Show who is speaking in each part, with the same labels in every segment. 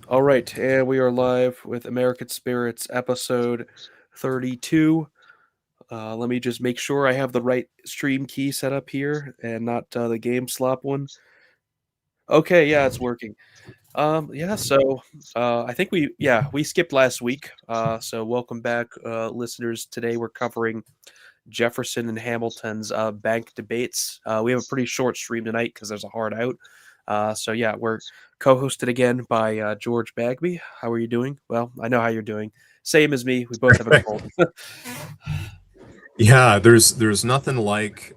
Speaker 1: All right, and we are live with American Spirits episode 32. Let me just make sure I have the right stream key set up here and not the game slop one. Okay, yeah, it's working. Yeah, so I think we skipped last week. So welcome back, listeners. Today we're covering Jefferson and Hamilton's bank debates. We have a pretty short stream tonight because there's a hard out. So yeah, we're co-hosted again by George Bagby. How are you doing? Well, I know how you're doing. Same as me. We both have a cold.
Speaker 2: Yeah, there's nothing like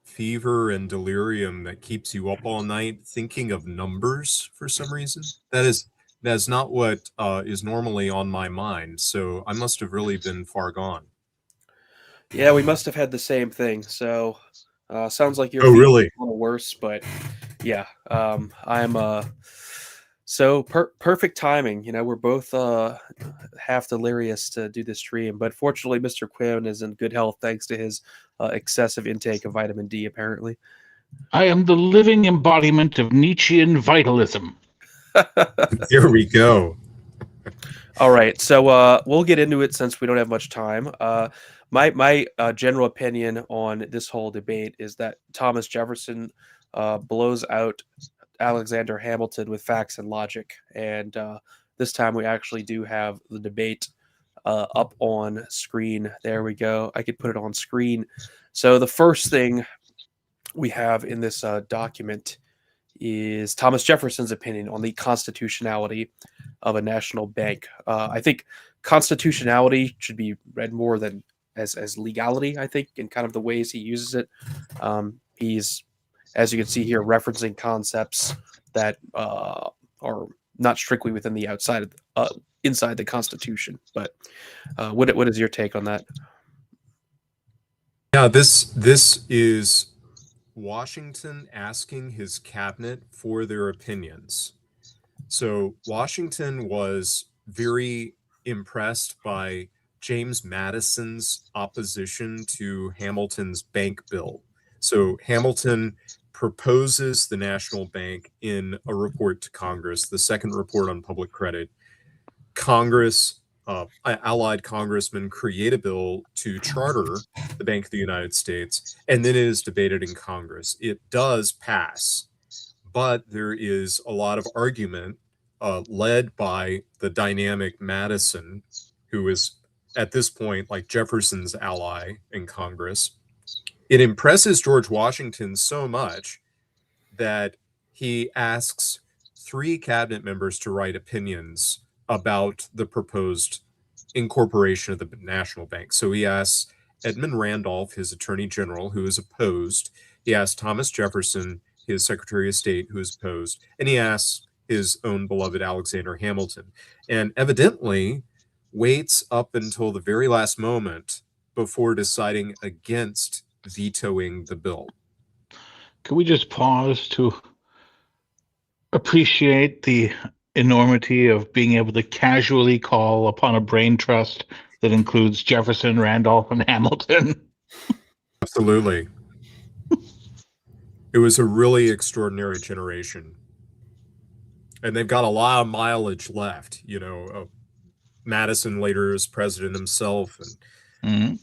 Speaker 2: fever and delirium that keeps you up all night thinking of numbers for some reason. That's not what is normally on my mind. So I must have really been far gone.
Speaker 1: Yeah, we must have had the same thing. So sounds like your
Speaker 2: Oh,
Speaker 1: fever is
Speaker 2: really?
Speaker 1: a little worse, but yeah, I'm perfect timing. You know, we're both half delirious to do this stream, but fortunately, Mr. Quinn is in good health thanks to his excessive intake of vitamin D. Apparently.
Speaker 3: I am the living embodiment of Nietzschean vitalism.
Speaker 2: Here we go.
Speaker 1: All right, so we'll get into it since we don't have much time. My general opinion on this whole debate is that Thomas Jefferson blows out Alexander Hamilton with facts and logic, and this time we actually do have the debate up on screen. There we go. I could put it on screen. So the first thing we have in this document is Thomas Jefferson's opinion on the constitutionality of a national bank. I think constitutionality should be read more than as legality. I think in kind of the ways he uses it. He's, as you can see here, referencing concepts that are not strictly within the outside of inside the Constitution. But what is your take on that?
Speaker 2: Yeah, this is Washington asking his cabinet for their opinions. So Washington was very impressed by James Madison's opposition to Hamilton's bank bill. So Hamilton proposes the national bank in a report to Congress, the second report on public credit. Congress, allied congressmen create a bill to charter the Bank of the United States, and then it is debated in Congress. It does pass, but there is a lot of argument led by the dynamic Madison, who is at this point like Jefferson's ally in Congress. It impresses George Washington so much that he asks three cabinet members to write opinions about the proposed incorporation of the national bank. So he asks Edmund Randolph, his attorney general, who is opposed. He asks Thomas Jefferson, his secretary of state, who is opposed. And he asks his own beloved Alexander Hamilton. And evidently waits up until the very last moment before deciding against vetoing the bill.
Speaker 3: Can we just pause to appreciate the enormity of being able to casually call upon a brain trust that includes Jefferson, Randolph, and Hamilton?
Speaker 2: Absolutely. It was a really extraordinary generation. And they've got a lot of mileage left. You know, Madison later as president himself. And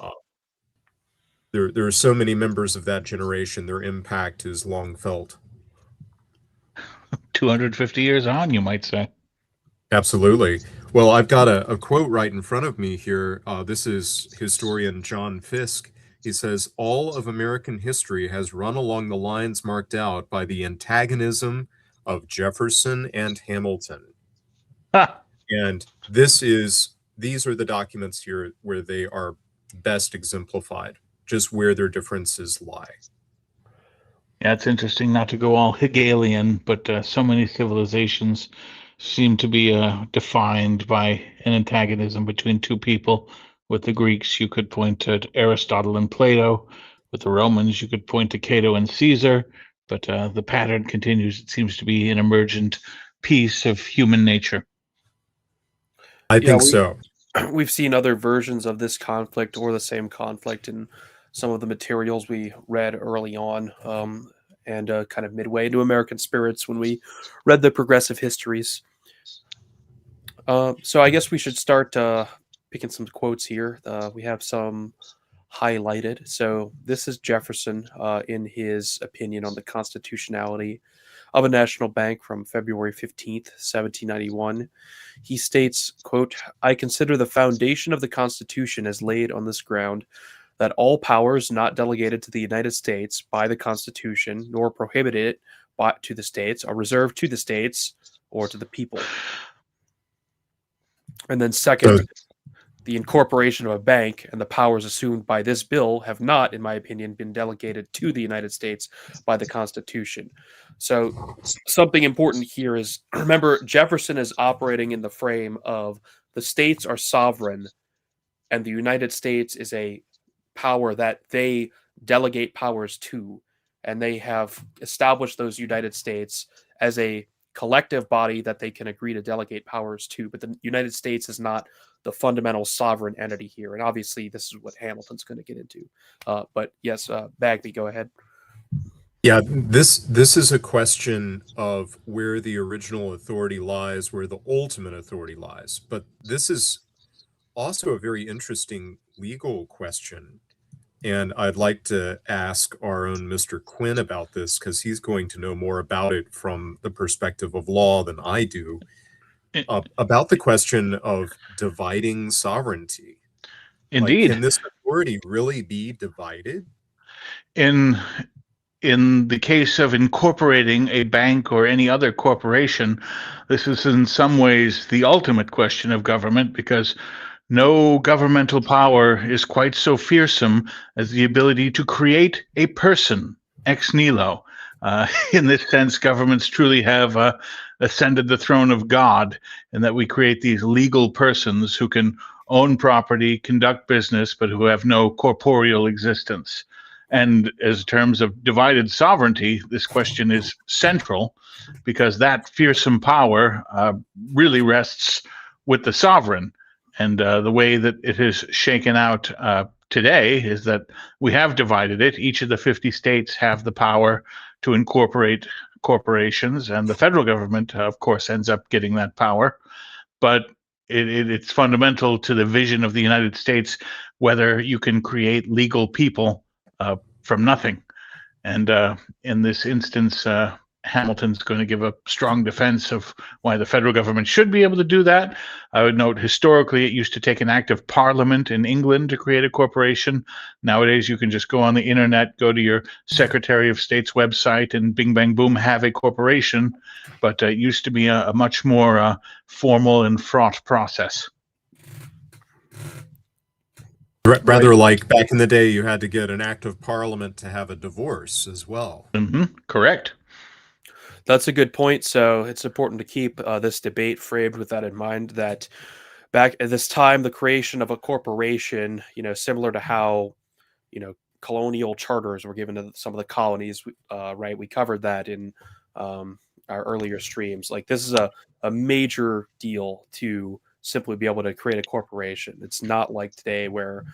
Speaker 2: there are so many members of that generation. Their impact is long felt.
Speaker 3: 250 years on, you might say.
Speaker 2: Absolutely. Well, I've got a quote right in front of me here. This is historian John Fiske. He says, all of American history has run along the lines marked out by the antagonism of Jefferson and Hamilton. And these are the documents here where they are best exemplified, just where their differences lie.
Speaker 3: Yeah, it's interesting not to go all Hegelian, but so many civilizations seem to be defined by an antagonism between two people. With the Greeks, you could point to Aristotle and Plato. With the Romans, you could point to Cato and Caesar. But the pattern continues. It seems to be an emergent piece of human nature.
Speaker 2: I think so.
Speaker 1: We've seen other versions of this conflict or the same conflict in some of the materials we read early on, and kind of midway into American Spirits when we read the progressive histories. So I guess we should start picking some quotes here. We have some highlighted. So this is Jefferson in his opinion on the constitutionality of a national bank from February 15th, 1791. He states, quote, "I consider the foundation of the Constitution as laid on this ground, that all powers not delegated to the United States by the Constitution, nor prohibited to the states, are reserved to the states or to the people." And then second, the incorporation of a bank and the powers assumed by this bill have not, in my opinion, been delegated to the United States by the Constitution. So something important here is, remember, Jefferson is operating in the frame of the states are sovereign and the United States is a power that they delegate powers to, and they have established those United States as a collective body that they can agree to delegate powers to. But the United States is not the fundamental sovereign entity here. And obviously, this is what Hamilton's going to get into. But yes, Bagby, go ahead.
Speaker 2: Yeah, this is a question of where the original authority lies, where the ultimate authority lies. But this is also a very interesting legal question. And I'd like to ask our own Mr. Quinn about this, because he's going to know more about it from the perspective of law than I do, about the question of dividing sovereignty.
Speaker 3: Indeed.
Speaker 2: Like, can this authority really be divided?
Speaker 3: In the case of incorporating a bank or any other corporation, this is in some ways the ultimate question of government, because no governmental power is quite so fearsome as the ability to create a person ex nihilo. In this sense, governments truly have ascended the throne of God, in that we create these legal persons who can own property, conduct business, but who have no corporeal existence. And as terms of divided sovereignty, this question is central, because that fearsome power really rests with the sovereign. And the way that it is shaken out today is that we have divided it. Each of the 50 states have the power to incorporate corporations, and the federal government, of course, ends up getting that power. But it's fundamental to the vision of the United States whether you can create legal people from nothing. And in this instance, Hamilton's going to give a strong defense of why the federal government should be able to do that. I would note, historically, it used to take an act of parliament in England to create a corporation. Nowadays, you can just go on the internet, go to your Secretary of State's website, and bing, bang, boom, have a corporation. But it used to be a much more formal and fraught process.
Speaker 2: Rather right. Like back in the day, you had to get an act of parliament to have a divorce as well.
Speaker 3: Mm-hmm. Correct.
Speaker 1: That's a good point. So it's important to keep this debate framed with that in mind, that back at this time, the creation of a corporation, similar to how, colonial charters were given to some of the colonies, right? We covered that in our earlier streams. Like, this is a major deal to simply be able to create a corporation. It's not like today where,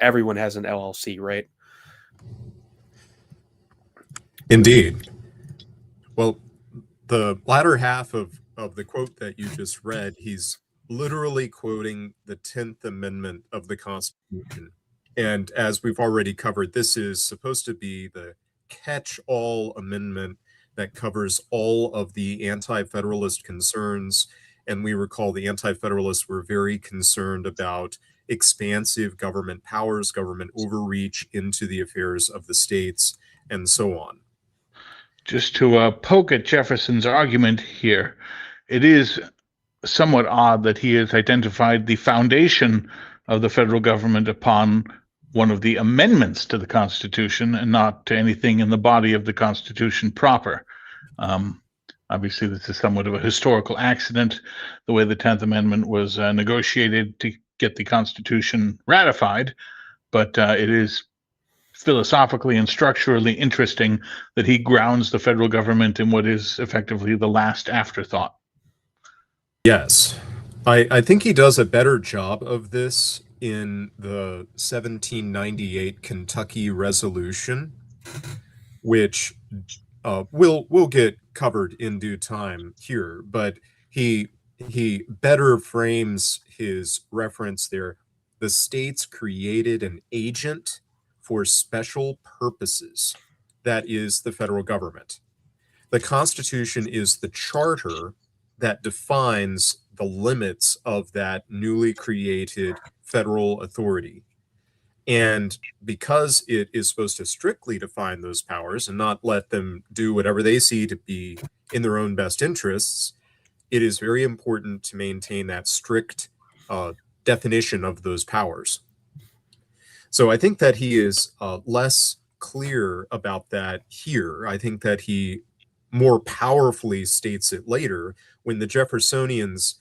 Speaker 1: everyone has an LLC, right?
Speaker 2: Indeed. Well, the latter half of the quote that you just read, he's literally quoting the 10th Amendment of the Constitution. And as we've already covered, this is supposed to be the catch-all amendment that covers all of the anti-federalist concerns. And we recall the anti-federalists were very concerned about expansive government powers, government overreach into the affairs of the states, and so on.
Speaker 3: Just to poke at Jefferson's argument here, it is somewhat odd that he has identified the foundation of the federal government upon one of the amendments to the Constitution and not to anything in the body of the Constitution proper. Obviously, this is somewhat of a historical accident, the way the 10th Amendment was negotiated to get the Constitution ratified, but it is philosophically and structurally interesting that he grounds the federal government in what is effectively the last afterthought.
Speaker 2: Yes. I think he does a better job of this in the 1798 Kentucky Resolution, which we'll get covered in due time here, but he he better frames his reference there. The states created an agent for special purposes. That is the federal government. The Constitution is the charter that defines the limits of that newly created federal authority. And because it is supposed to strictly define those powers and not let them do whatever they see to be in their own best interests, it is very important to maintain that strict definition of those powers. So I think that he is less clear about that here. I think that he more powerfully states it later when the Jeffersonians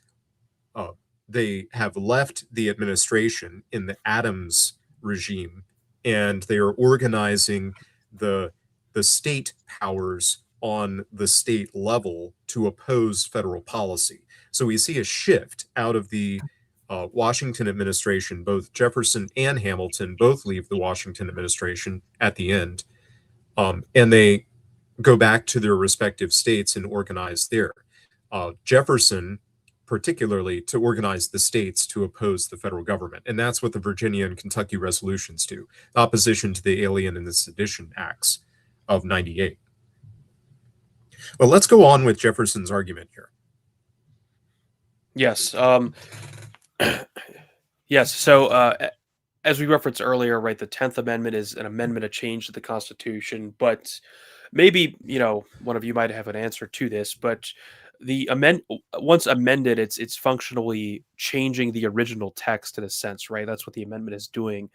Speaker 2: they have left the administration in the Adams regime, and they are organizing the state powers on the state level to oppose federal policy. So we see a shift out of the Washington administration. Both Jefferson and Hamilton both leave the Washington administration at the end, and they go back to their respective states and organize there. Jefferson, particularly, to organize the states to oppose the federal government. And that's what the Virginia and Kentucky resolutions do, opposition to the Alien and the Sedition Acts of 98. Well, let's go on with Jefferson's argument here.
Speaker 1: Yes. Yes. So, as we referenced earlier, right, the 10th Amendment is an amendment, a change to the Constitution. But maybe, one of you might have an answer to this, but once amended, it's functionally changing the original text in a sense, right? That's what the amendment is doing,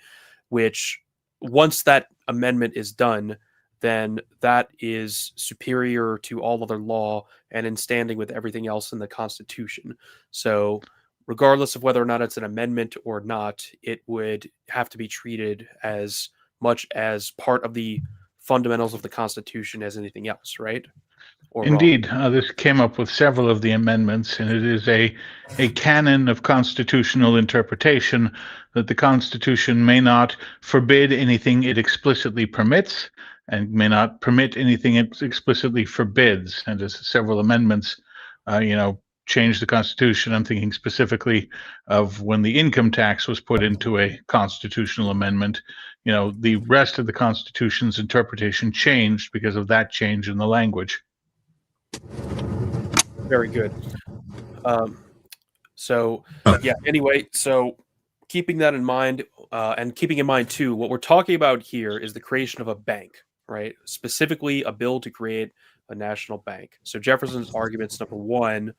Speaker 1: which once that amendment is done, then that is superior to all other law and in standing with everything else in the Constitution. So regardless of whether or not it's an amendment or not, it would have to be treated as much as part of the fundamentals of the Constitution as anything else, right? Or
Speaker 3: Indeed, this came up with several of the amendments, and it is a canon of constitutional interpretation that the Constitution may not forbid anything it explicitly permits and may not permit anything it explicitly forbids. And as several amendments, change the Constitution. I'm thinking specifically of when the income tax was put into a constitutional amendment. The rest of the Constitution's interpretation changed because of that change in the language.
Speaker 1: Very good. Anyway, so keeping that in mind, and keeping in mind too, what we're talking about here is the creation of a bank, right? Specifically, a bill to create a national bank. So Jefferson's argument's number one,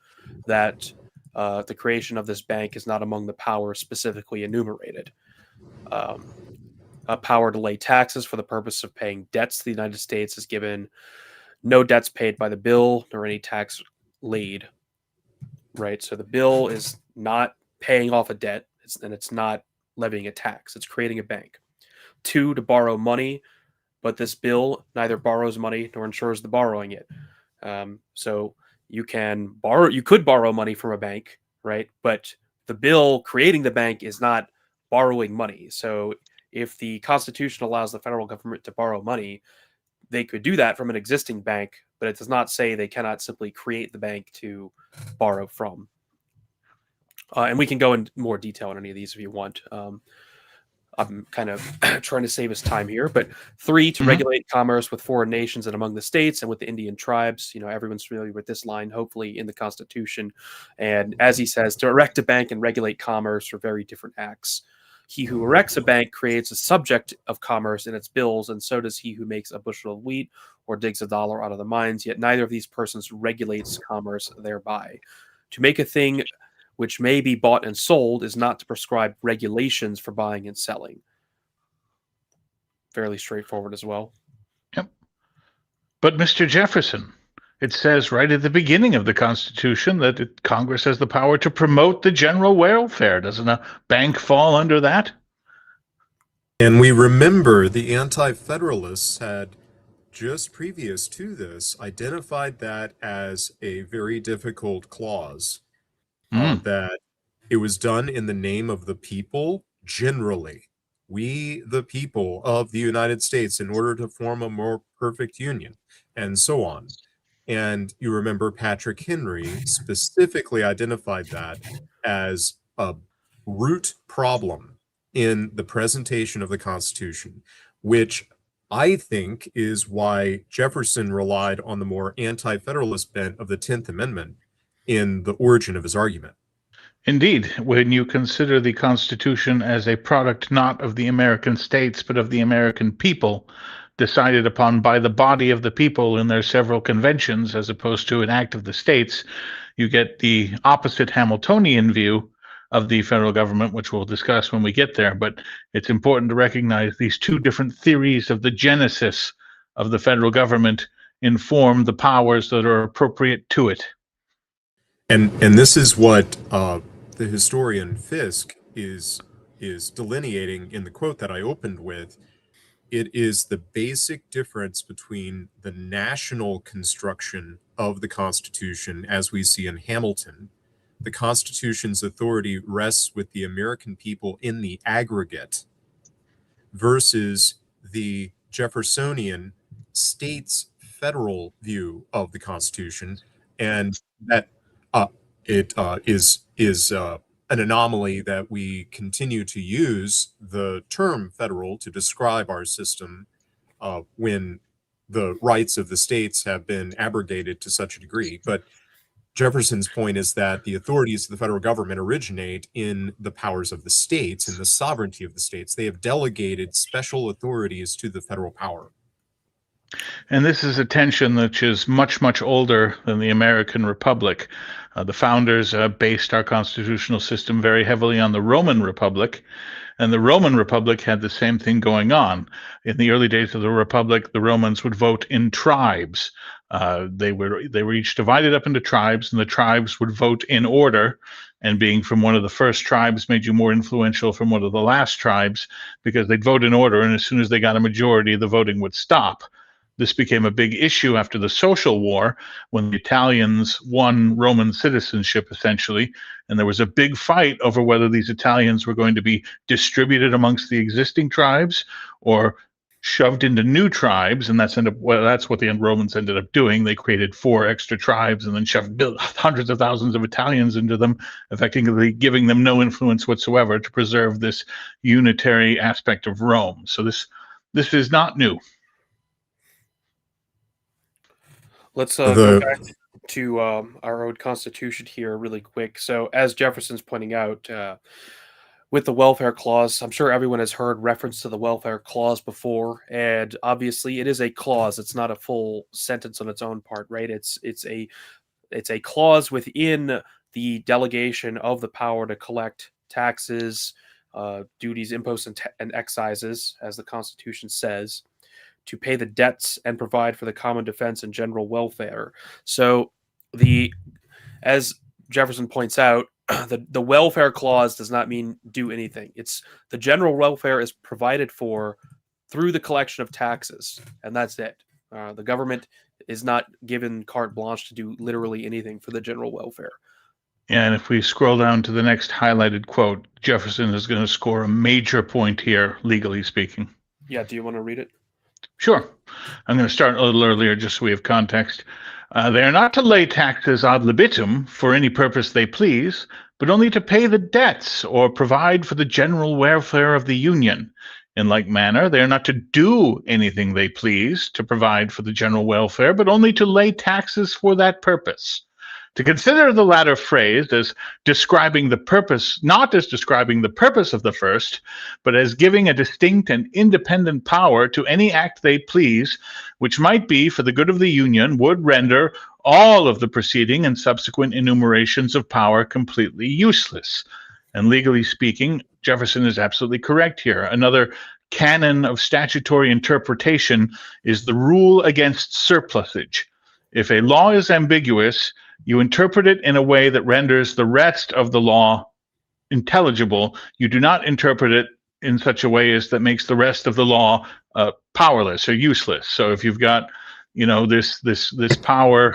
Speaker 1: that the creation of this bank is not among the powers specifically enumerated. A power to lay taxes for the purpose of paying debts to the United States is given. No debts paid by the bill, nor any tax laid. Right, so the bill is not paying off a debt, and it's not levying a tax. It's creating a bank. 2, to borrow money, but this bill neither borrows money nor ensures the borrowing it. So you could borrow money from a bank, right? But the bill creating the bank is not borrowing money. So if the Constitution allows the federal government to borrow money, they could do that from an existing bank, but it does not say they cannot simply create the bank to borrow from. And we can go in more detail on any of these if you want. I'm kind of trying to save us time here, but 3, to regulate commerce with foreign nations and among the states and with the Indian tribes. Everyone's familiar with this line, hopefully, in the Constitution. And as he says, to erect a bank and regulate commerce are very different acts. He who erects a bank creates a subject of commerce in its bills, and so does he who makes a bushel of wheat or digs a dollar out of the mines, yet neither of these persons regulates commerce thereby. To make a thing which may be bought and sold is not to prescribe regulations for buying and selling. Fairly straightforward as well.
Speaker 3: Yep. But Mr. Jefferson, it says right at the beginning of the Constitution that Congress has the power to promote the general welfare. Doesn't a bank fall under that?
Speaker 2: And we remember the Anti-Federalists had, just previous to this, identified that as a very difficult clause. That it was done in the name of the people generally. We, the people of the United States, in order to form a more perfect union, and so on. And you remember Patrick Henry specifically identified that as a root problem in the presentation of the Constitution, which I think is why Jefferson relied on the more anti-federalist bent of the 10th Amendment in the origin of his argument.
Speaker 3: Indeed, when you consider the Constitution as a product not of the American states, but of the American people, decided upon by the body of the people in their several conventions, as opposed to an act of the states, you get the opposite Hamiltonian view of the federal government, which we'll discuss when we get there. But it's important to recognize these two different theories of the genesis of the federal government inform the powers that are appropriate to it.
Speaker 2: And this is what the historian Fisk is delineating in the quote that I opened with. It is the basic difference between the national construction of the Constitution, as we see in Hamilton. The Constitution's authority rests with the American people in the aggregate, versus the Jeffersonian states federal view of the Constitution, and that it is an anomaly that we continue to use the term federal to describe our system when the rights of the states have been abrogated to such a degree. But Jefferson's point is that the authorities of the federal government originate in the powers of the states and the sovereignty of the states. They have delegated special authorities to the federal power.
Speaker 3: And this is a tension which is much, much older than the American Republic. The founders based our constitutional system very heavily on the Roman Republic, and the Roman Republic had the same thing going on. In the early days of the Republic, the Romans would vote in tribes. They were each divided up into tribes, and the tribes would vote in order. And being from one of the first tribes made you more influential from one of the last tribes, because they'd vote in order, and as soon as they got a majority, the voting would stop. This became a big issue after the Social War, when the Italians won Roman citizenship, essentially, and there was a big fight over whether these Italians were going to be distributed amongst the existing tribes or shoved into new tribes, and that's what the Romans ended up doing. They created 4 extra tribes and then shoved hundreds of thousands of Italians into them, effectively giving them no influence whatsoever to preserve this unitary aspect of Rome. So this is not new.
Speaker 1: Let's go back to our own Constitution here really quick. So as Jefferson's pointing out, with the welfare clause, I'm sure everyone has heard reference to the welfare clause before, and obviously it is a clause. It's not a full sentence on its own part, right? It's a clause within the delegation of the power to collect taxes, duties, imposts, and excises, as the Constitution says, to pay the debts and provide for the common defense and general welfare. So as Jefferson points out, the welfare clause does not mean do anything. It's the general welfare is provided for through the collection of taxes, and that's it. The government is not given carte blanche to do literally anything for the general welfare.
Speaker 3: And if we scroll down to the next highlighted quote, Jefferson is going to score a major point here, legally speaking.
Speaker 1: Yeah, do you want to read it?
Speaker 3: Sure. I'm going to start a little earlier just so we have context. They are not to lay taxes ad libitum for any purpose they please, but only to pay the debts or provide for the general welfare of the Union. In like manner, they are not to do anything they please to provide for the general welfare, but only to lay taxes for that purpose. To consider the latter phrase as describing the purpose, not as describing the purpose of the first, but as giving a distinct and independent power to any act they please, which might be for the good of the Union, would render all of the preceding and subsequent enumerations of power completely useless. And legally speaking, Jefferson is absolutely correct here. Another canon of statutory interpretation is the rule against surplusage. If a law is ambiguous, you interpret it in a way that renders the rest of the law intelligible. You do not interpret it in such a way as that makes the rest of the law powerless or useless. So if you've got, this power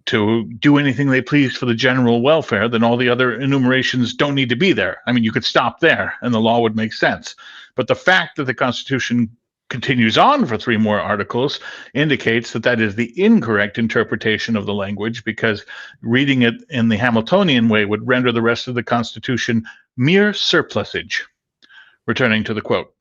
Speaker 3: to do anything they please for the general welfare, then all the other enumerations don't need to be there. I mean, you could stop there and the law would make sense. But the fact that the Constitution continues on for 3 more articles, indicates that that is the incorrect interpretation of the language, because reading it in the Hamiltonian way would render the rest of the Constitution mere surplusage. Returning to the quote.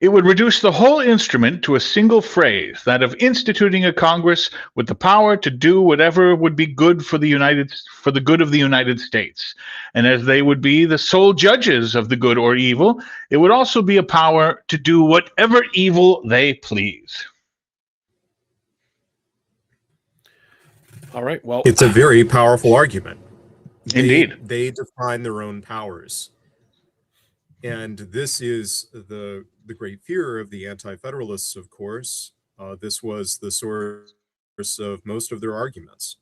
Speaker 3: It would reduce the whole instrument to a single phrase, that of instituting a Congress with the power to do whatever would be good for the good of the United States. And as they would be the sole judges of the good or evil, it would also be a power to do whatever evil they please.
Speaker 1: All right. Well,
Speaker 2: it's a very powerful argument.
Speaker 3: Indeed.
Speaker 2: They define their own powers. And this is the great fear of the anti-federalists, of course. This was the source of most of their arguments.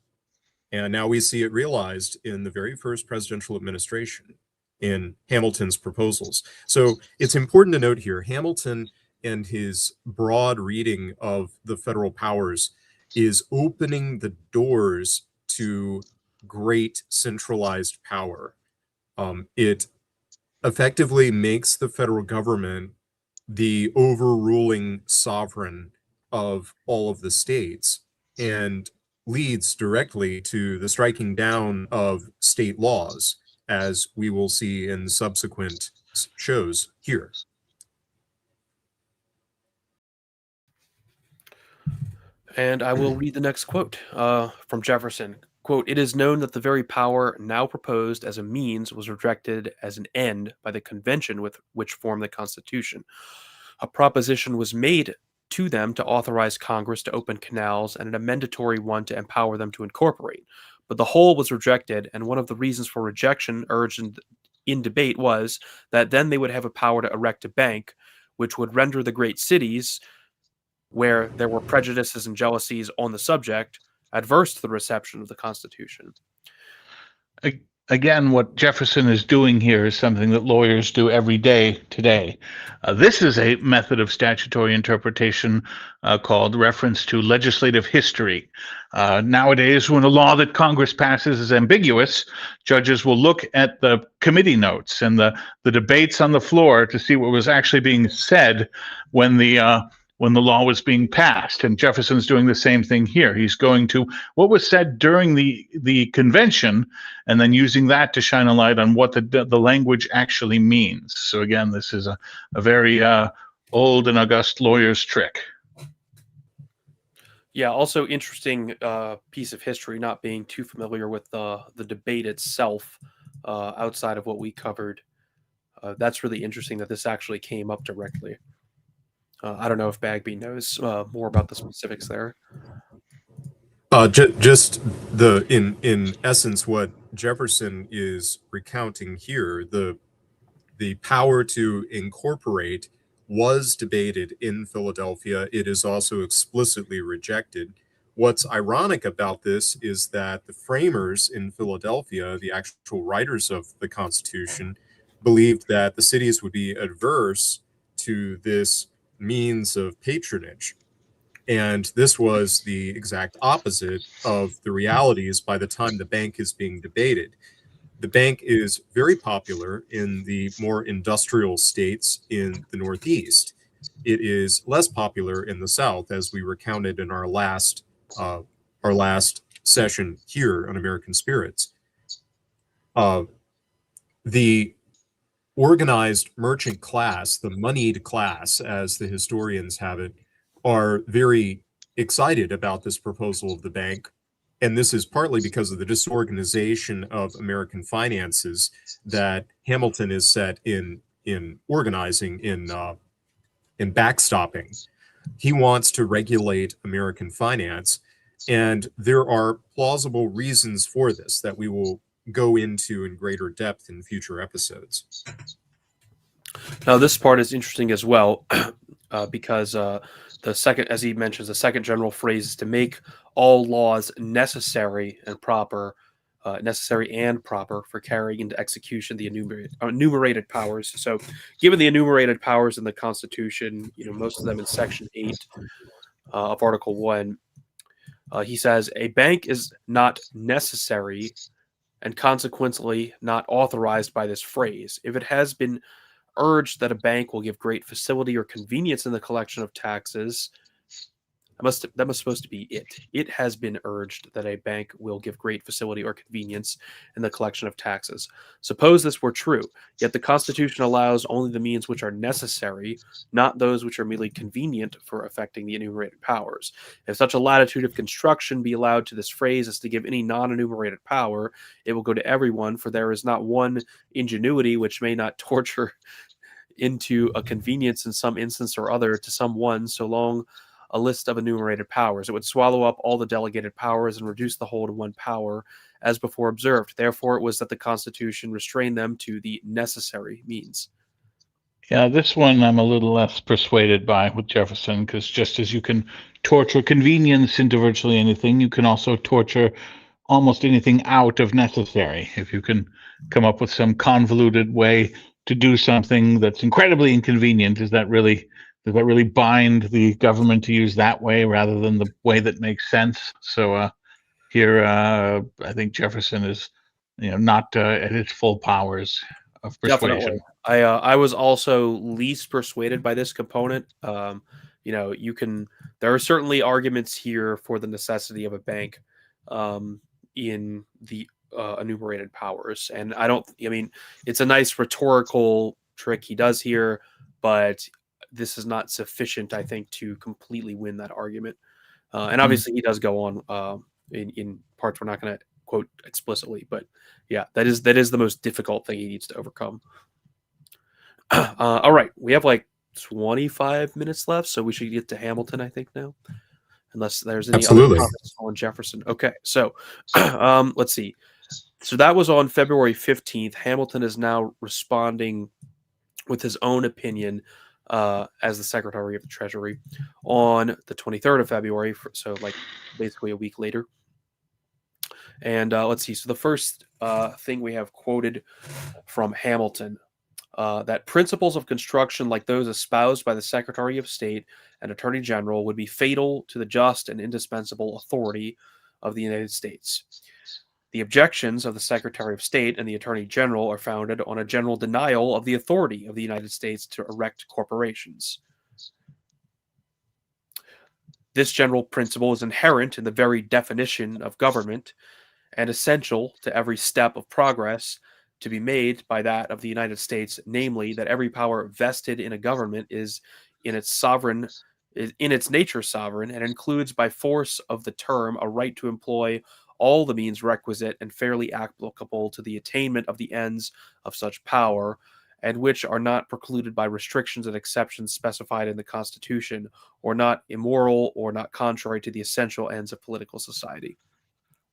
Speaker 2: And now we see it realized in the very first presidential administration in Hamilton's proposals. So it's important to note here, Hamilton and his broad reading of the federal powers is opening the doors to great centralized power. It effectively makes the federal government the overruling sovereign of all of the states and leads directly to the striking down of state laws, as we will see in subsequent shows here.
Speaker 1: And I will read the next quote from Jefferson. Quote, "It is known that the very power now proposed as a means was rejected as an end by the convention with which formed the Constitution. A proposition was made to them to authorize Congress to open canals and an amendatory one to empower them to incorporate. But the whole was rejected, and one of the reasons for rejection urged in debate was that then they would have a power to erect a bank, which would render the great cities, where there were prejudices and jealousies on the subject, adverse to the reception of the Constitution."
Speaker 3: Again, what Jefferson is doing here is something that lawyers do every day today. This is a method of statutory interpretation called reference to legislative history. Nowadays, when a law that Congress passes is ambiguous, judges will look at the committee notes and the debates on the floor to see what was actually being said when the law was being passed. And Jefferson's doing the same thing here. He's going to what was said during the convention and then using that to shine a light on what the language actually means. So again, this is a very old and august lawyer's trick.
Speaker 1: Yeah, also interesting piece of history, not being too familiar with the debate itself outside of what we covered. That's really interesting that this actually came up directly. I don't know if Bagby knows more about the specifics there.
Speaker 2: Just in essence, what Jefferson is recounting here, the power to incorporate was debated in Philadelphia. It is also explicitly rejected. What's ironic about this is that the framers in Philadelphia, the actual writers of the Constitution, believed that the cities would be adverse to this means of patronage. And this was the exact opposite of the realities by the time the bank is being debated. The bank is very popular in the more industrial states in the Northeast. It is less popular in the South, as we recounted in our last session here on American Spirits. The organized merchant class, the moneyed class, as the historians have it, are very excited about this proposal of the bank. And this is partly because of the disorganization of American finances that Hamilton is set in organizing, in backstopping. He wants to regulate American finance. And there are plausible reasons for this that we will go into in greater depth in future episodes.
Speaker 1: Now, this part is interesting as well, because the second, as he mentions, the second general phrase is to make all laws necessary and proper for carrying into execution the enumerated powers. So, given the enumerated powers in the Constitution, most of them in Section 8 of Article 1, he says a bank is not necessary and consequently not authorized by this phrase. If it has been urged that a bank will give great facility or convenience in the collection of taxes. That must supposed to be it. It has been urged that a bank will give great facility or convenience in the collection of taxes. Suppose this were true, yet the Constitution allows only the means which are necessary, not those which are merely convenient for effecting the enumerated powers. If such a latitude of construction be allowed to this phrase as to give any non-enumerated power, it will go to everyone, for there is not one ingenuity which may not torture into a convenience in some instance or other to some one, so long a list of enumerated powers. It would swallow up all the delegated powers and reduce the whole to one power, as before observed. Therefore, it was that the Constitution restrained them to the necessary means.
Speaker 3: Yeah, this one I'm a little less persuaded by with Jefferson, because just as you can torture convenience into virtually anything, you can also torture almost anything out of necessary. If you can come up with some convoluted way to do something that's incredibly inconvenient, does that really bind the government to use that way rather than the way that makes sense? So here, I think Jefferson is, not at his full powers of persuasion.
Speaker 1: Definitely. I was also least persuaded by this component. There are certainly arguments here for the necessity of a bank in the enumerated powers, and it's a nice rhetorical trick he does here, but this is not sufficient, I think, to completely win that argument. And obviously, he does go on in parts we're not going to quote explicitly, but yeah, that is the most difficult thing he needs to overcome. All right, we have like 25 minutes left, so we should get to Hamilton, I think, now, unless there's any other comments on Jefferson. Okay, so let's see. So that was on February 15th. Hamilton is now responding with his own opinion as the Secretary of the Treasury on the 23rd of February, so like basically a week later. And let's see. So the first thing we have quoted from Hamilton, that principles of construction like those espoused by the Secretary of State and Attorney General would be fatal to the just and indispensable authority of the United States. The objections of the Secretary of State and the Attorney General are founded on a general denial of the authority of the United States to erect corporations. This general principle is inherent in the very definition of government and essential to every step of progress to be made by that of the United States, namely that every power vested in a government is in its nature sovereign, and includes by force of the term a right to employ all the means requisite and fairly applicable to the attainment of the ends of such power, and which are not precluded by restrictions and exceptions specified in the Constitution, or not immoral or not contrary to the essential ends of political society.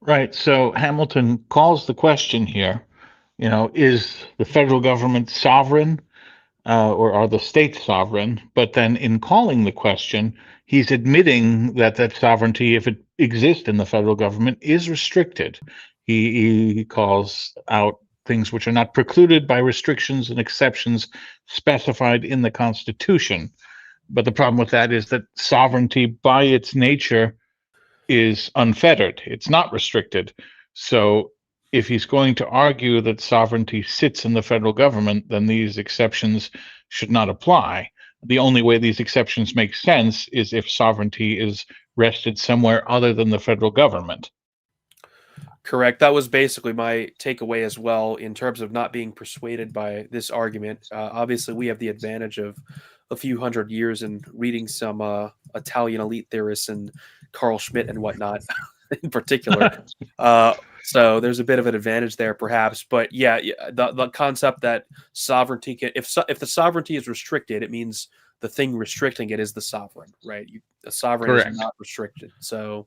Speaker 3: Right. So Hamilton calls the question here, is the federal government sovereign or are the states sovereign? But then in calling the question, he's admitting that sovereignty, if it exists in the federal government, is restricted. He calls out things which are not precluded by restrictions and exceptions specified in the Constitution. But the problem with that is that sovereignty by its nature is unfettered. It's not restricted. So if he's going to argue that sovereignty sits in the federal government, then these exceptions should not apply. The only way these exceptions make sense is if sovereignty is rested somewhere other than the federal government.
Speaker 1: Correct. That was basically my takeaway as well in terms of not being persuaded by this argument. Obviously, we have the advantage of a few hundred years in reading some Italian elite theorists and Carl Schmitt and whatnot in particular. So there's a bit of an advantage there, perhaps. But yeah, the concept that sovereignty if the sovereignty is restricted, it means the thing restricting it is the sovereign, right? The sovereign
Speaker 3: Correct.
Speaker 1: is not restricted. So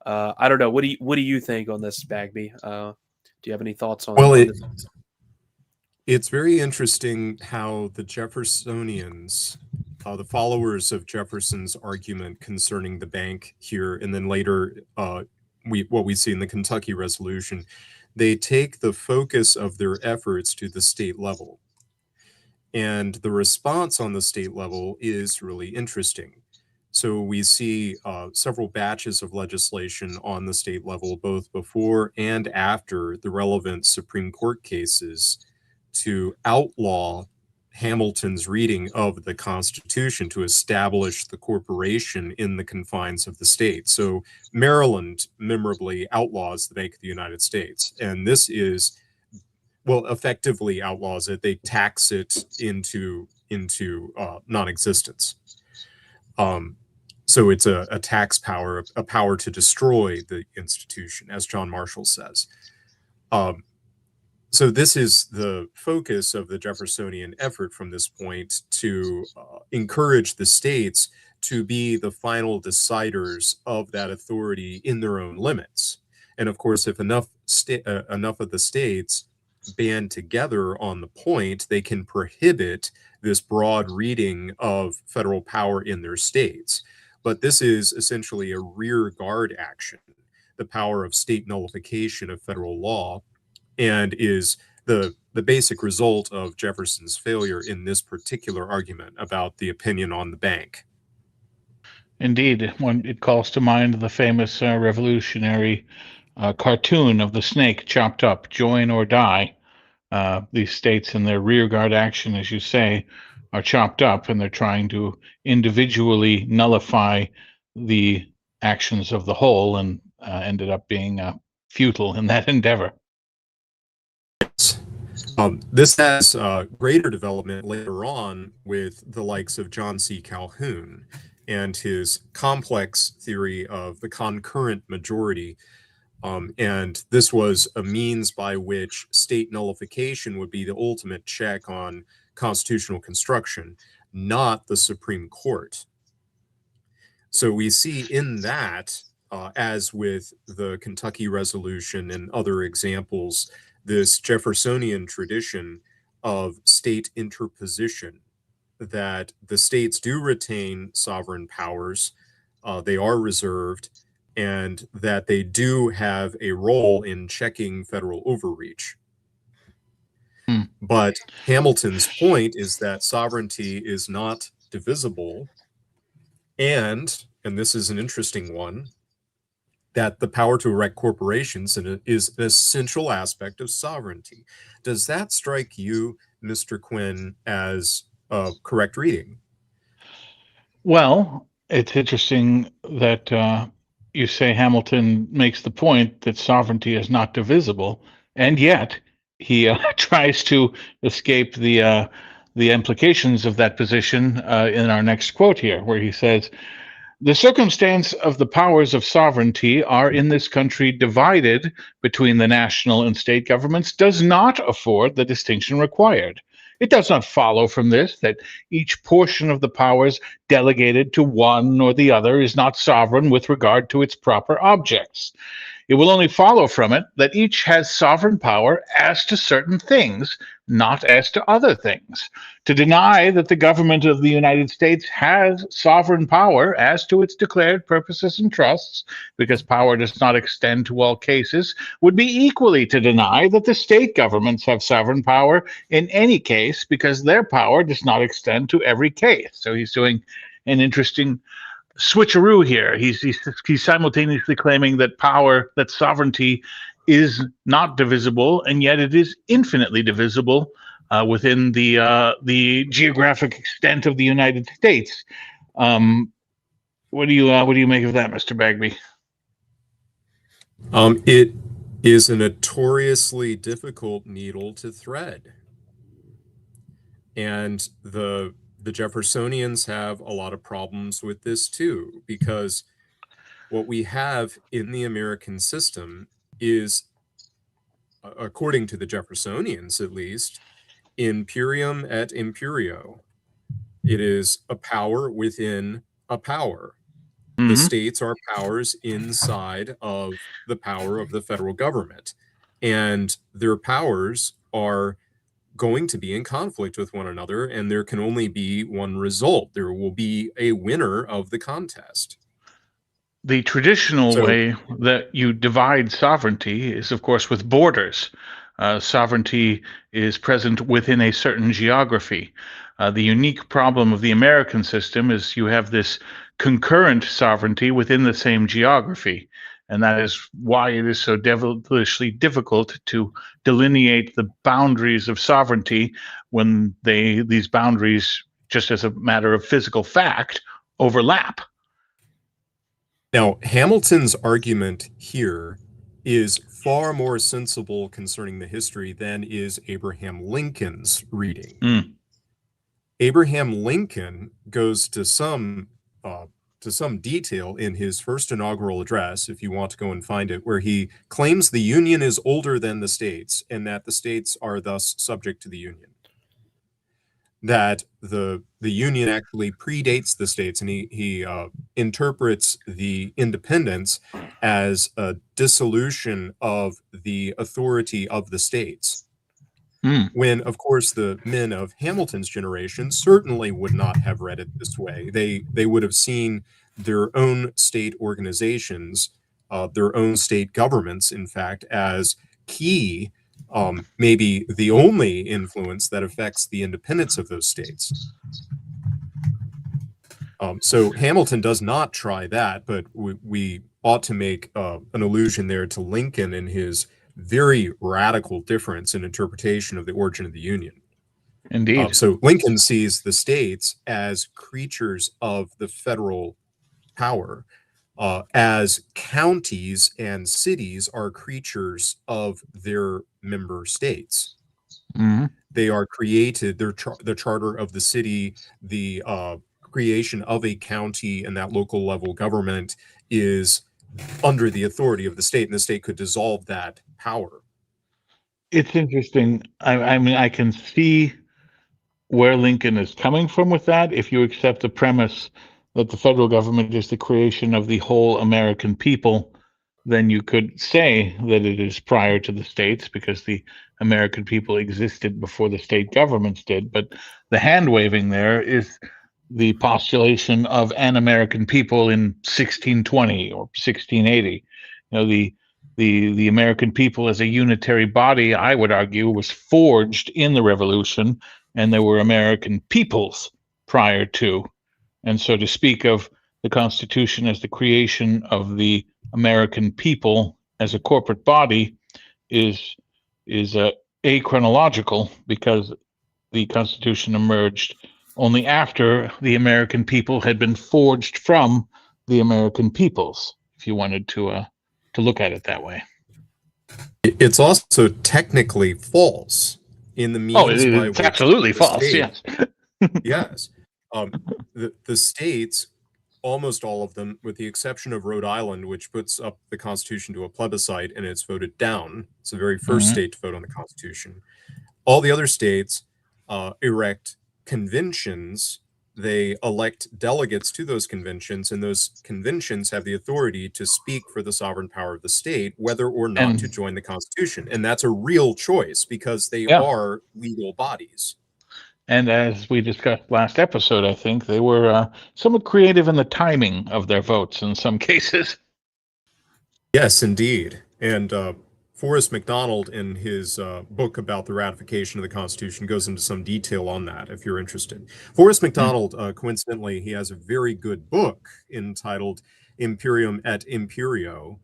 Speaker 1: I don't know. What do you think on this, Bagby? Do you have any thoughts on? This?
Speaker 2: It's very interesting how the Jeffersonians, the followers of Jefferson's argument concerning the bank here, and then later what we see in the Kentucky Resolution, they take the focus of their efforts to the state level. And the response on the state level is really interesting. So we see several batches of legislation on the state level, both before and after the relevant Supreme Court cases, to outlaw Hamilton's reading of the Constitution to establish the corporation in the confines of the state. So Maryland memorably outlaws the Bank of the United States, and this is, well, effectively outlaws it. They tax it into non-existence. So it's a tax power, a power to destroy the institution, as John Marshall says. So this is the focus of the Jeffersonian effort from this point, to encourage the states to be the final deciders of that authority in their own limits. And of course, if enough of the states band together on the point, they can prohibit this broad reading of federal power in their states. But this is essentially a rear guard action, the power of state nullification of federal law, and is the basic result of Jefferson's failure in this particular argument about the opinion on the bank.
Speaker 3: Indeed, when it calls to mind the famous revolutionary cartoon of the snake chopped up, join or die. These states in their rearguard action, as you say, are chopped up, and they're trying to individually nullify the actions of the whole, and ended up being futile in that endeavor.
Speaker 2: This has greater development later on with the likes of John C. Calhoun and his complex theory of the concurrent majority. And this was a means by which state nullification would be the ultimate check on constitutional construction, not the Supreme Court. So we see in that, as with the Kentucky Resolution and other examples, this Jeffersonian tradition of state interposition, that the states do retain sovereign powers, they are reserved, and that they do have a role in checking federal overreach. But Hamilton's point is that sovereignty is not divisible, and this is an interesting one, that the power to erect corporations is an essential aspect of sovereignty. Does that strike you, Mr. Quinn, as a correct reading?
Speaker 3: Well, it's interesting that you say Hamilton makes the point that sovereignty is not divisible, and yet he tries to escape the implications of that position in our next quote here, where he says, "The circumstance of the powers of sovereignty are in this country divided between the national and state governments does not afford the distinction required. It does not follow from this that each portion of the powers delegated to one or the other is not sovereign with regard to its proper objects. It will only follow from it that each has sovereign power as to certain things, not as to other things. To deny that the government of the United States has sovereign power as to its declared purposes and trusts, because power does not extend to all cases, would be equally to deny that the state governments have sovereign power in any case, because their power does not extend to every case." So he's doing an interesting switcheroo here. He's simultaneously claiming that sovereignty is not divisible, and yet it is infinitely divisible within the geographic extent of the United States. What do you make of that, Mr. Bagby?
Speaker 2: It is a notoriously difficult needle to thread, and the Jeffersonians have a lot of problems with this too, because what we have in the American system is, according to the Jeffersonians at least, imperium et imperio. It is a power within a power. Mm-hmm. The states are powers inside of the power of the federal government, and their powers are going to be in conflict with one another, and there can only be one result. There will be a winner of the contest.
Speaker 3: The traditional way that you divide sovereignty is, of course, with borders. Sovereignty is present within a certain geography. The unique problem of the American system is you have this concurrent sovereignty within the same geography. And that is why it is so devilishly difficult to delineate the boundaries of sovereignty when these boundaries, just as a matter of physical fact, overlap.
Speaker 2: Now, Hamilton's argument here is far more sensible concerning the history than is Abraham Lincoln's reading. Abraham Lincoln goes to some detail in his first inaugural address, if you want to go and find it, where he claims the Union is older than the states and that the states are thus subject to the Union. That the Union actually predates the states, and he interprets the independence as a dissolution of the authority of the states. When, of course, the men of Hamilton's generation certainly would not have read it this way. They would have seen their own state organizations, their own state governments, in fact, as key, maybe the only influence that affects the independence of those states. So Hamilton does not try that, but we ought to make an allusion there to Lincoln and his very radical difference in interpretation of the origin of the Union.
Speaker 3: Indeed.
Speaker 2: So Lincoln sees the states as creatures of the federal power, as counties and cities are creatures of their member states. They are created, the charter of the city, the creation of a county and that local level government is under the authority of the state, and the state could dissolve that power.
Speaker 3: It's interesting. I mean, I can see where Lincoln is coming from with that. If you accept the premise that the federal government is the creation of the whole American people, then you could say that it is prior to the states because the American people existed before the state governments did. But the hand waving there is the postulation of an American people in 1620 or 1680. You know, the American people as a unitary body, I would argue, was forged in the Revolution, and there were American peoples prior to. And so to speak of the Constitution as the creation of the American people as a corporate body is achronological, because the Constitution emerged only after the American people had been forged from the American peoples, if you wanted to look at it that way.
Speaker 2: It's also technically false in the means by
Speaker 3: it's
Speaker 2: which
Speaker 3: absolutely false. Yes.
Speaker 2: Yes. The states, almost all of them, with the exception of Rhode Island, which puts up the Constitution to a plebiscite and it's voted down. It's the very first state to vote on the Constitution. All the other states erect conventions. They elect delegates to those conventions, and those conventions have the authority to speak for the sovereign power of the state, whether or not to join the Constitution. And that's a real choice because they are legal bodies.
Speaker 3: And as we discussed last episode, I think they were somewhat creative in the timing of their votes in some cases.
Speaker 2: Yes, indeed. And Forrest McDonald, in his book about the ratification of the Constitution, goes into some detail on that, if you're interested. Forrest McDonald, coincidentally, he has a very good book entitled Imperium et Imperio,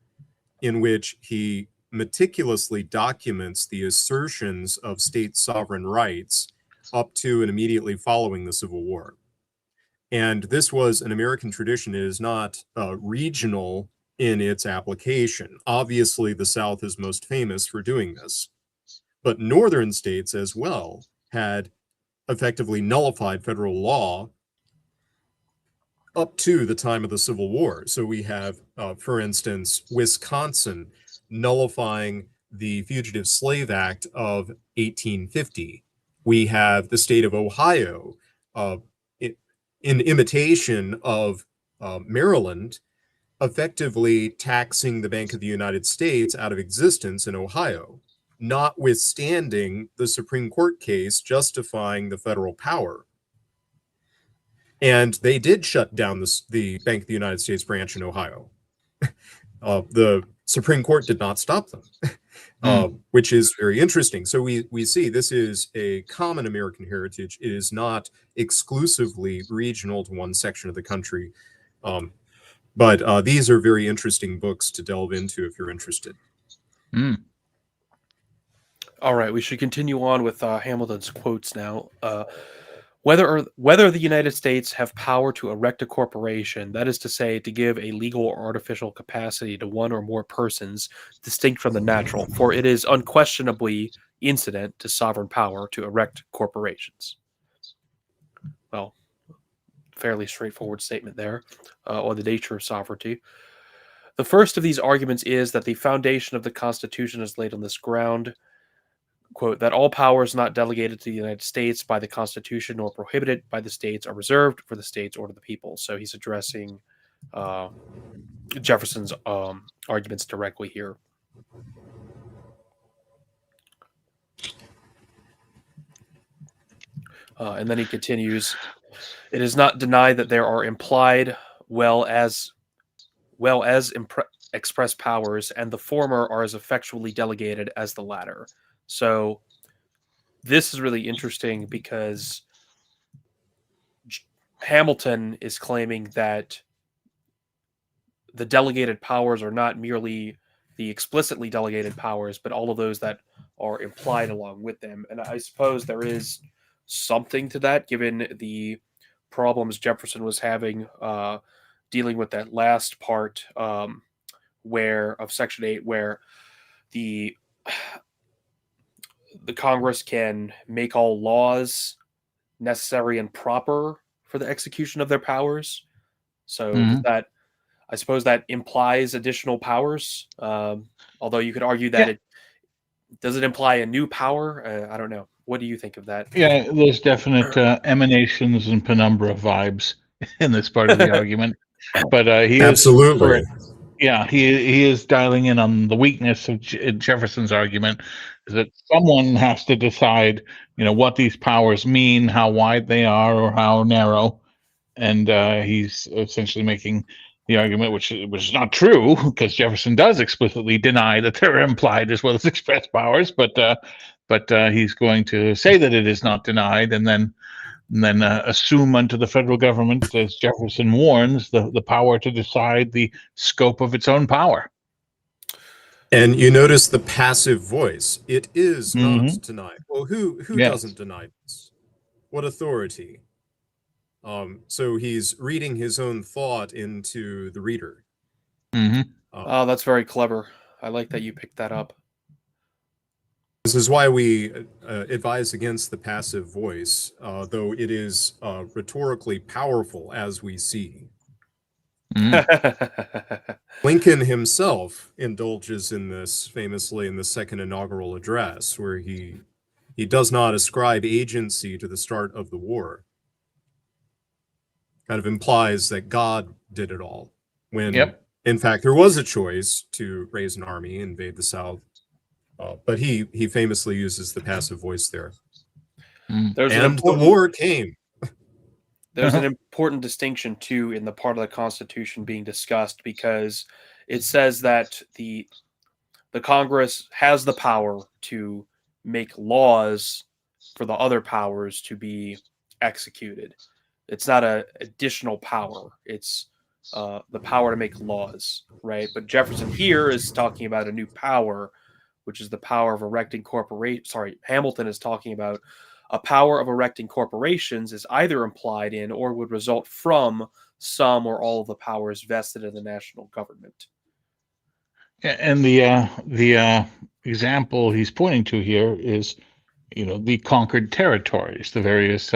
Speaker 2: in which he meticulously documents the assertions of state sovereign rights up to and immediately following the Civil War. And this was an American tradition. It is not regional in its application. Obviously, the South is most famous for doing this, but northern states as well had effectively nullified federal law up to the time of the Civil War. So we have, for instance, Wisconsin nullifying the Fugitive Slave Act of 1850. We have the state of Ohio, in imitation of Maryland, effectively taxing the Bank of the United States out of existence in Ohio, notwithstanding the Supreme Court case justifying the federal power. And they did shut down the Bank of the United States branch in Ohio. The Supreme Court did not stop them, which is very interesting. So we see this is a common American heritage. It is not exclusively regional to one section of the country. But these are very interesting books to delve into if you're interested.
Speaker 1: All right, we should continue on with Hamilton's quotes now. Whether the United States have power to erect a corporation, that is to say, to give a legal or artificial capacity to one or more persons distinct from the natural, for it is unquestionably incident to sovereign power to erect corporations. Well, fairly straightforward statement there on the nature of sovereignty. The first of these arguments is that the foundation of the Constitution is laid on this ground, quote, that all powers not delegated to the United States by the Constitution or prohibited by the states are reserved for the states or to the people. So he's addressing Jefferson's arguments directly here. And then he continues, it is not denied that there are implied well as express powers, and the former are as effectually delegated as the latter. So this is really interesting because Hamilton is claiming that the delegated powers are not merely the explicitly delegated powers, but all of those that are implied along with them. And I suppose there is something to that, given the problems Jefferson was having dealing with that last part where of Section 8, where the Congress can make all laws necessary and proper for the execution of their powers. So does that, I suppose that implies additional powers. Although you could argue that does it imply a new power? I don't know. What do you think of that?
Speaker 3: Yeah, there's definite emanations and penumbra vibes in this part of the argument. But he
Speaker 2: Absolutely.
Speaker 3: he is dialing in on the weakness of Jefferson's argument, is that someone has to decide, what these powers mean, how wide they are, or how narrow. And he's essentially making the argument, which is not true, because Jefferson does explicitly deny that they're implied as well as express powers. But he's going to say that it is not denied, and then assume unto the federal government, as Jefferson warns, the power to decide the scope of its own power.
Speaker 2: And you notice the passive voice. It is not denied. Well, who doesn't deny this? What authority? So he's reading his own thought into the reader.
Speaker 1: Oh, that's very clever. I like that you picked that up.
Speaker 2: This is why we advise against the passive voice, though it is rhetorically powerful, as we see. Lincoln himself indulges in this famously in the second inaugural address, where he does not ascribe agency to the start of the war. Kind of implies that God did it all, when in fact there was a choice to raise an army, invade the South. But he famously uses the passive voice there. And the war came.
Speaker 1: There's an important distinction, too, in the part of the Constitution being discussed, because it says that the Congress has the power to make laws for the other powers to be executed. It's not an additional power. It's the power to make laws, right? But Jefferson here is talking about a new power, which is the power of erecting corporations. Sorry, Hamilton is talking about a power of erecting corporations is either implied in or would result from some or all of the powers vested in the national government.
Speaker 3: And the example he's pointing to here is, the conquered territories, the various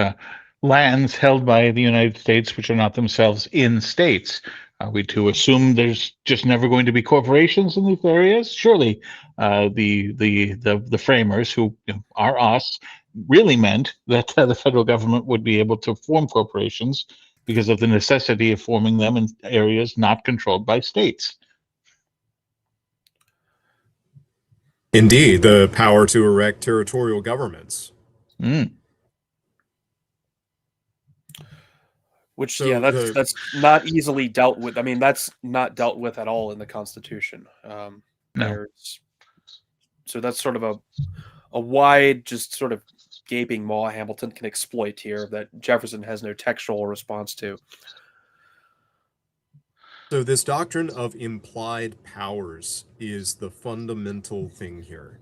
Speaker 3: lands held by the United States, which are not themselves in states. Are we to assume there's just never going to be corporations in these areas? Surely, the framers, who are us, really meant that the federal government would be able to form corporations because of the necessity of forming them in areas not controlled by states.
Speaker 2: Indeed, the power to erect territorial governments.
Speaker 1: Which, that's not easily dealt with. I mean, that's not dealt with at all in the Constitution.
Speaker 3: No.
Speaker 1: So that's sort of a wide, just sort of gaping maw Hamilton can exploit here that Jefferson has no textual response to.
Speaker 2: So this doctrine of implied powers is the fundamental thing here.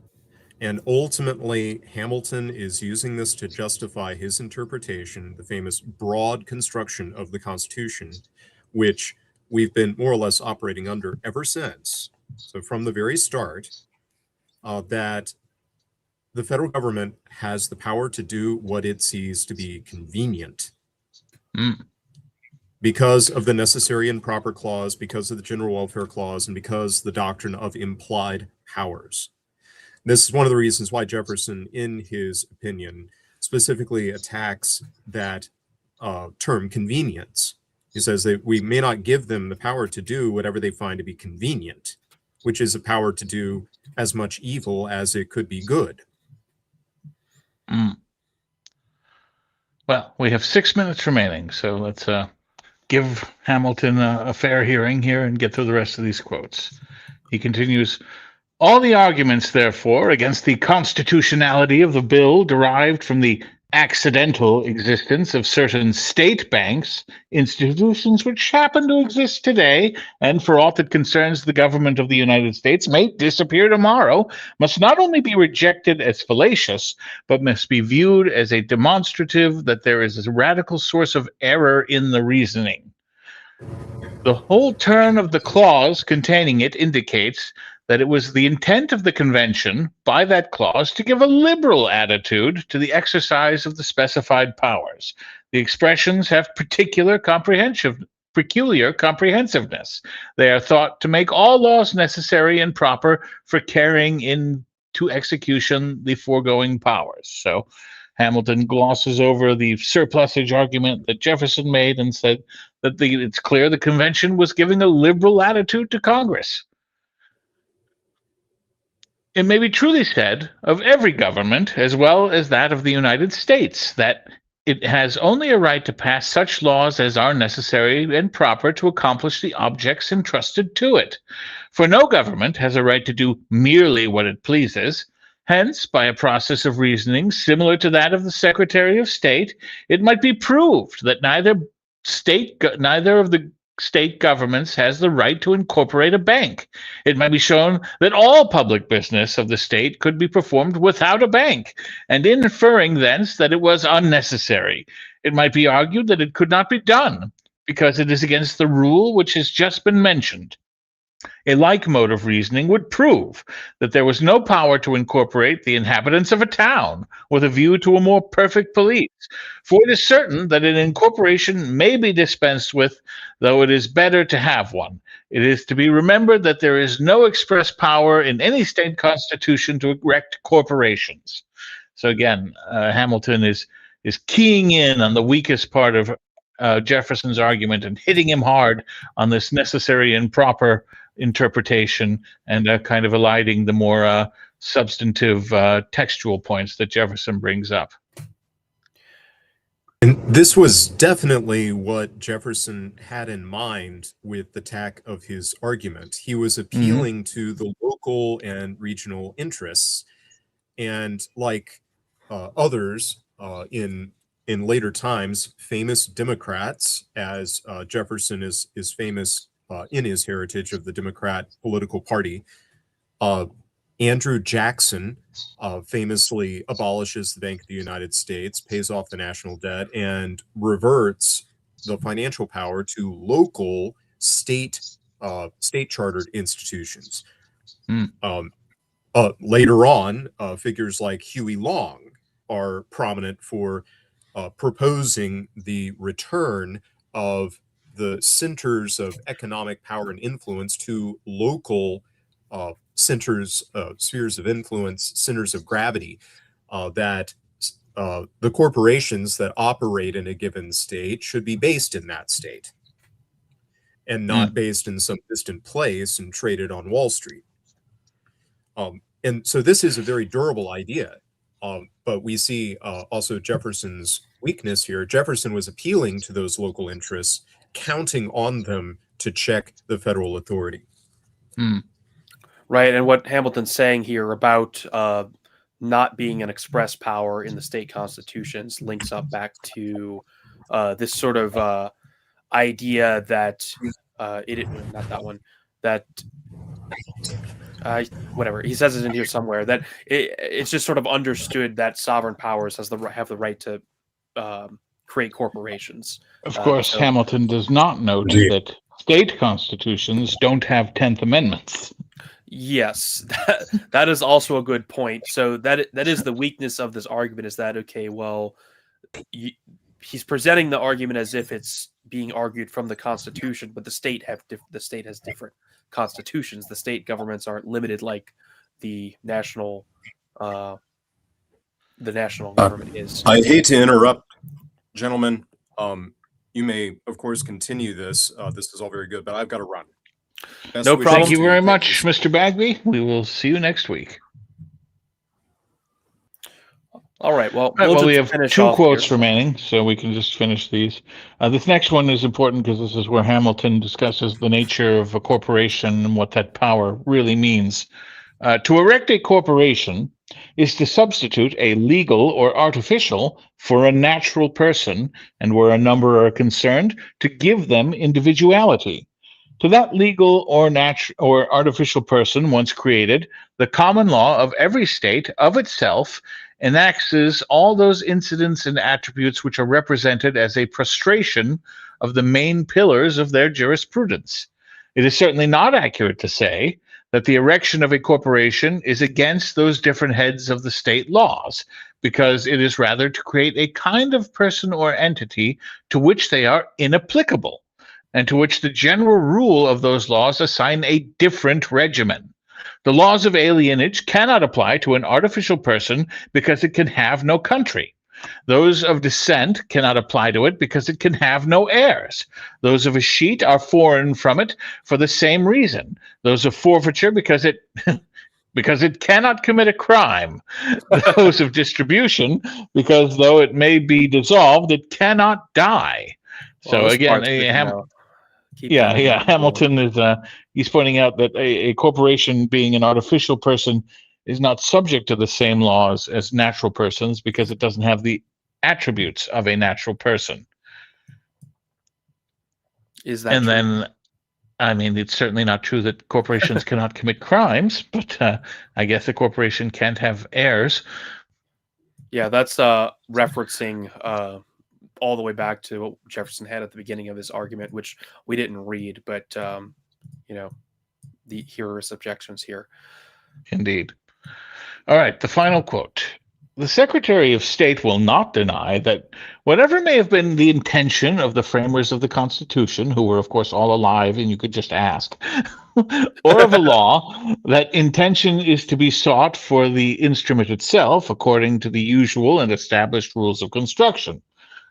Speaker 2: And ultimately, Hamilton is using this to justify his interpretation, the famous broad construction of the Constitution, which we've been more or less operating under ever since. So from the very start, that the federal government has the power to do what it sees to be convenient. Because of the necessary and proper clause, because of the general welfare clause, and because the doctrine of implied powers. This is one of the reasons why Jefferson, in his opinion, specifically attacks that term convenience. He says that we may not give them the power to do whatever they find to be convenient, which is a power to do as much evil as it could be good.
Speaker 3: Well, we have 6 minutes remaining, so let's give Hamilton a fair hearing here and get through the rest of these quotes. He continues, all the arguments, therefore, against the constitutionality of the bill derived from the accidental existence of certain state banks, institutions which happen to exist today, and for aught that concerns the government of the United States may disappear tomorrow, must not only be rejected as fallacious, but must be viewed as a demonstrative that there is a radical source of error in the reasoning. The whole turn of the clause containing it indicates that it was the intent of the convention by that clause to give a liberal attitude to the exercise of the specified powers. The expressions have peculiar comprehensiveness. They are thought to make all laws necessary and proper for carrying into execution the foregoing powers. So Hamilton glosses over the surplusage argument that Jefferson made and said that it's clear the convention was giving a liberal attitude to Congress. It may be truly said of every government, as well as that of the United States, that it has only a right to pass such laws as are necessary and proper to accomplish the objects entrusted to it. For no government has a right to do merely what it pleases. Hence, by a process of reasoning similar to that of the Secretary of State, it might be proved that neither of the state governments has the right to incorporate a bank. It might be shown that all public business of the state could be performed without a bank, and inferring thence that it was unnecessary, it might be argued that it could not be done, because it is against the rule which has just been mentioned. A like mode of reasoning would prove that there was no power to incorporate the inhabitants of a town with a view to a more perfect police. For it is certain that an incorporation may be dispensed with, though it is better to have one. It is to be remembered that there is no express power in any state constitution to erect corporations. So again, Hamilton is keying in on the weakest part of Jefferson's argument and hitting him hard on this necessary and proper interpretation and kind of eliding the more substantive textual points that Jefferson brings up.
Speaker 2: And this was definitely what Jefferson had in mind with the tack of his argument. He was appealing to the local and regional interests, and like others in later times, famous Democrats, as Jefferson is famous in his heritage of the Democrat political party. Andrew Jackson famously abolishes the Bank of the United States, pays off the national debt, and reverts the financial power to local state chartered institutions. Later on, figures like Huey Long are prominent for proposing the return of the centers of economic power and influence to local centers, spheres of influence, centers of gravity, that the corporations that operate in a given state should be based in that state and not based in some distant place and traded on Wall Street. And so this is a very durable idea. But we see also Jefferson's weakness here. Jefferson was appealing to those local interests, counting on them to check the federal authority.
Speaker 1: Right, and what Hamilton's saying here about not being an express power in the state constitutions links up back to this sort of idea that not that one. That whatever, he says it in here somewhere, that it's just sort of understood that sovereign powers have the right to create corporations.
Speaker 3: Of course,
Speaker 1: So
Speaker 3: Hamilton does not note
Speaker 2: Indeed.
Speaker 3: that state constitutions don't have 10th Amendments.
Speaker 1: yes, that is also a good point. So that is the weakness of this argument, is that, okay, well, he's presenting the argument as if it's being argued from the Constitution, but the state has different constitutions. The state governments aren't limited like the national government is.
Speaker 2: I hate to interrupt, gentlemen. You may, of course, continue this. This is all very good, but I've got to run. Best
Speaker 1: No
Speaker 2: wishes
Speaker 1: problem.
Speaker 3: Thank you
Speaker 2: to
Speaker 3: very
Speaker 2: Thank
Speaker 3: much,
Speaker 2: you.
Speaker 3: Mr. Bagby. We will see you next week.
Speaker 1: All right. Well,
Speaker 3: Right,
Speaker 1: we'll
Speaker 3: well,
Speaker 1: just
Speaker 3: we have
Speaker 1: finish
Speaker 3: two
Speaker 1: off
Speaker 3: quotes
Speaker 1: here.
Speaker 3: remaining, so we can just finish these. This next one is important because this is where Hamilton discusses the nature of a corporation and what that power really means. To erect a corporation is to substitute a legal or artificial for a natural person, and where a number are concerned, to give them individuality. To that legal or artificial person once created, the common law of every state of itself enacts all those incidents and attributes which are represented as a prostration of the main pillars of their jurisprudence. It is certainly not accurate to say that the erection of a corporation is against those different heads of the state laws, because it is rather to create a kind of person or entity to which they are inapplicable, and to which the general rule of those laws assign a different regimen. The laws of alienage cannot apply to an artificial person because it can have no country. Those of descent cannot apply to it because it can have no heirs. Those of a sheet are foreign from it for the same reason. Those of forfeiture because it because it cannot commit a crime. Those of distribution because though it may be dissolved, it cannot die.
Speaker 1: Well,
Speaker 3: So
Speaker 1: this
Speaker 3: again,
Speaker 1: part's good to know. Keep
Speaker 3: yeah,
Speaker 1: that in mind.
Speaker 3: Hamilton is he's pointing out that a corporation, being an artificial person, is not subject to the same laws as natural persons because it doesn't have the attributes of a natural person.
Speaker 1: Is that
Speaker 3: And
Speaker 1: true?
Speaker 3: then, I mean, it's certainly not true that corporations cannot commit crimes, but I guess a corporation can't have heirs.
Speaker 1: Yeah, that's referencing all the way back to what Jefferson had at the beginning of his argument, which we didn't read, but here are his objections here.
Speaker 3: Indeed. All right, the final quote. The Secretary of State will not deny that whatever may have been the intention of the framers of the Constitution, who were, of course, all alive, and you could just ask, or of a law, that intention is to be sought for the instrument itself, according to the usual and established rules of construction.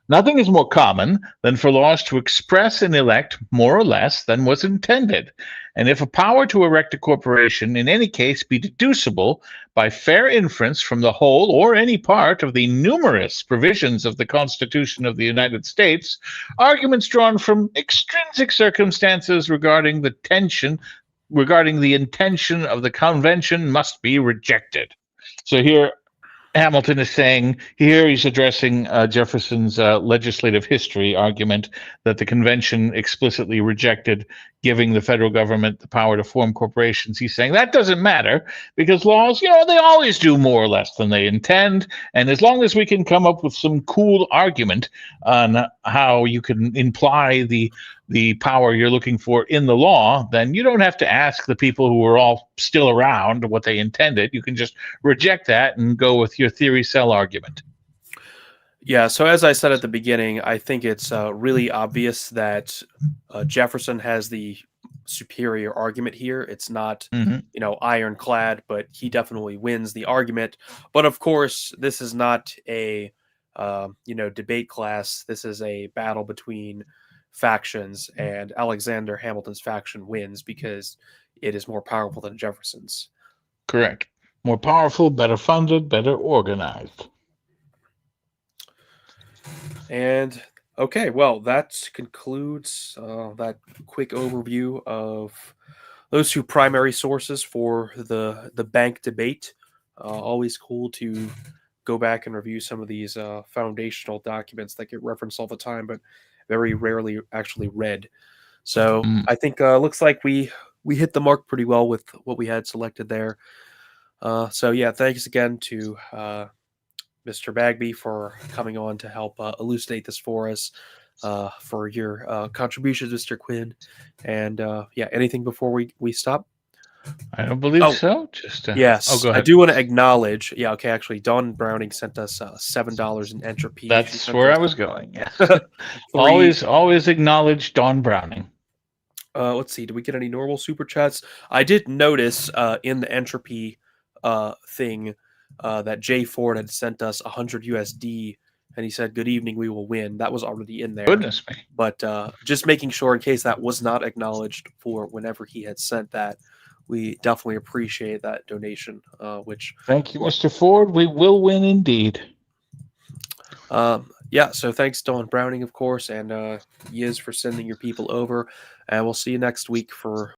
Speaker 3: Nothing is more common than for laws to express and elect more or less than was intended. And if a power to erect a corporation in any case be deducible by fair inference from the whole or any part of the numerous provisions of the Constitution of the United States, arguments drawn from extrinsic circumstances regarding the intention of the convention must be rejected. So here Hamilton is saying, here he's addressing Jefferson's legislative history argument that the convention explicitly rejected giving the federal government the power to form corporations. He's saying that doesn't matter because laws, they always do more or less than they intend. And as long as we can come up with some cool argument on how you can imply the power you're looking for in the law, then you don't have to ask the people who are all still around what they intended. You can just reject that and go with your theory cell argument.
Speaker 1: Yeah, so as I said at the beginning, I think it's really obvious that Jefferson has the superior argument here. It's not, ironclad, but he definitely wins the argument. But of course, this is not a, debate class. This is a battle between factions, and Alexander Hamilton's faction wins because it is more powerful than Jefferson's.
Speaker 3: Correct. More powerful, better funded, better organized.
Speaker 1: And okay, well, that concludes that quick overview of those two primary sources for the bank debate. Always cool to go back and review some of these foundational documents that get referenced all the time, but very rarely actually read. So
Speaker 3: Mm.
Speaker 1: I think looks like we hit the mark pretty well with what we had selected there. So yeah, thanks again to Mr. Bagby for coming on to help elucidate this for us. For your contributions, Mr. Quinn, and yeah, anything before we stop?
Speaker 3: I don't believe
Speaker 1: Oh,
Speaker 3: so. Just
Speaker 1: yes,
Speaker 3: go
Speaker 1: I
Speaker 3: ahead.
Speaker 1: do want to acknowledge. Yeah, okay. Actually, Don Browning sent us $7 in entropy. She
Speaker 3: That's
Speaker 1: sent
Speaker 3: where I
Speaker 1: us
Speaker 3: was going. Yes.
Speaker 1: three.
Speaker 3: always acknowledge Don Browning.
Speaker 1: Let's see. Did we get any normal super chats? I did notice in the entropy thing that Jay Ford had sent us 100 USD, and he said, "Good evening, we will win." That was already in there.
Speaker 3: Goodness me.
Speaker 1: But just making sure in case that was not acknowledged for whenever he had sent that, we definitely appreciate that donation. Which
Speaker 3: Thank you, Mr. Ford. We will win indeed.
Speaker 1: yeah, so thanks Don Browning, of course, and Yiz for sending your people over, and we'll see you next week for